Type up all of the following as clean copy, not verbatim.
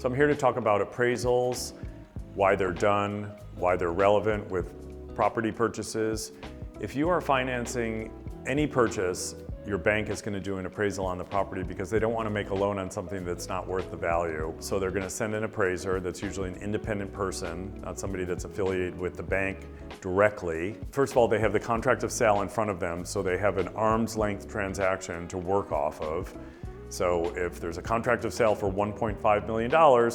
So I'm here to talk about appraisals, why they're done, why they're relevant with property purchases. If you are financing any purchase, your bank is going to do an appraisal on the property because they don't want to make a loan on something that's not worth the value. So they're going to send an appraiser that's usually an independent person, not somebody that's affiliated with the bank directly. First of all, they have the contract of sale in front of them, so they have an arm's length transaction to work off of. So if there's a contract of sale for $1.5 million,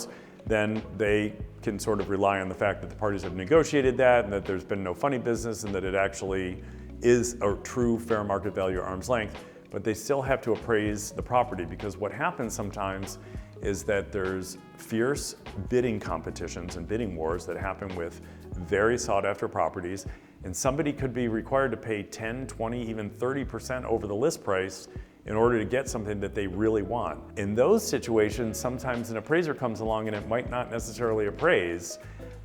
then they can sort of rely on the fact that the parties have negotiated that and that there's been no funny business and that it actually is a true fair market value arm's length. But they still have to appraise the property, because what happens sometimes is that there's fierce bidding competitions and bidding wars that happen with very sought after properties, and somebody could be required to pay 10, 20, even 30% over the list price in order to get something that they really want. In those situations, sometimes an appraiser comes along and it might not necessarily appraise.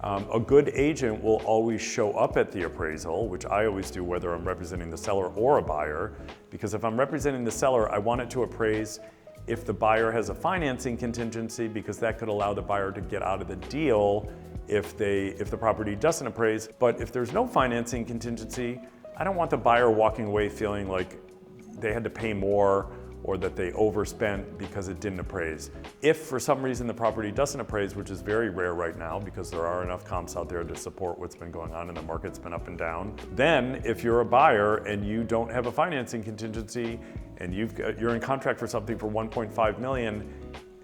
A good agent will always show up at the appraisal, which I always do whether I'm representing the seller or a buyer, because if I'm representing the seller, I want it to appraise if the buyer has a financing contingency, because that could allow the buyer to get out of the deal if the property doesn't appraise. But if there's no financing contingency, I don't want the buyer walking away feeling like they had to pay more or that they overspent because it didn't appraise. If for some reason the property doesn't appraise, which is very rare right now because there are enough comps out there to support what's been going on and the market's been up and down, then if you're a buyer and you don't have a financing contingency and you're in contract for something for 1.5 million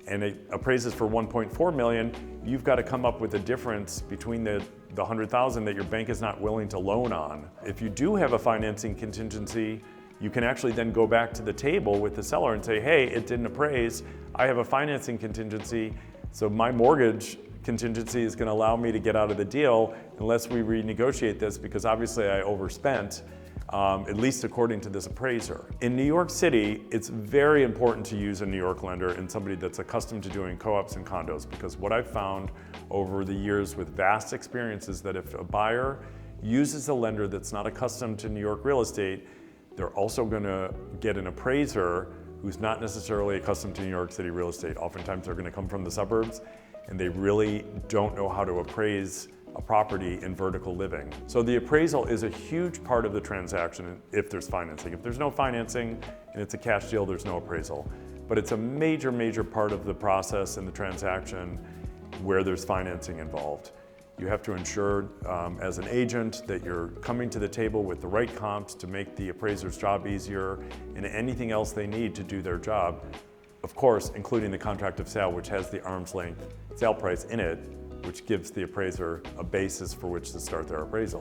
and it appraises for 1.4 million, you've got to come up with a difference between the 100,000 that your bank is not willing to loan on. If you do have a financing contingency, you can actually then go back to the table with the seller and say, hey, it didn't appraise, I have a financing contingency, so my mortgage contingency is going to allow me to get out of the deal unless we renegotiate this, because obviously I overspent, at least according to this appraiser. In New York City, it's very important to use a New York lender and somebody that's accustomed to doing co-ops and condos, because what I've found over the years with vast experience is that if a buyer uses a lender that's not accustomed to New York real estate, they're also going to get an appraiser who's not necessarily accustomed to New York City real estate. Oftentimes they're going to come from the suburbs and they really don't know how to appraise a property in vertical living. So the appraisal is a huge part of the transaction if there's financing. If there's no financing and it's a cash deal, there's no appraisal. But it's a major, major part of the process and the transaction where there's financing involved. You have to ensure as an agent that you're coming to the table with the right comps to make the appraiser's job easier and anything else they need to do their job. Of course, including the contract of sale, which has the arm's length sale price in it, which gives the appraiser a basis for which to start their appraisal.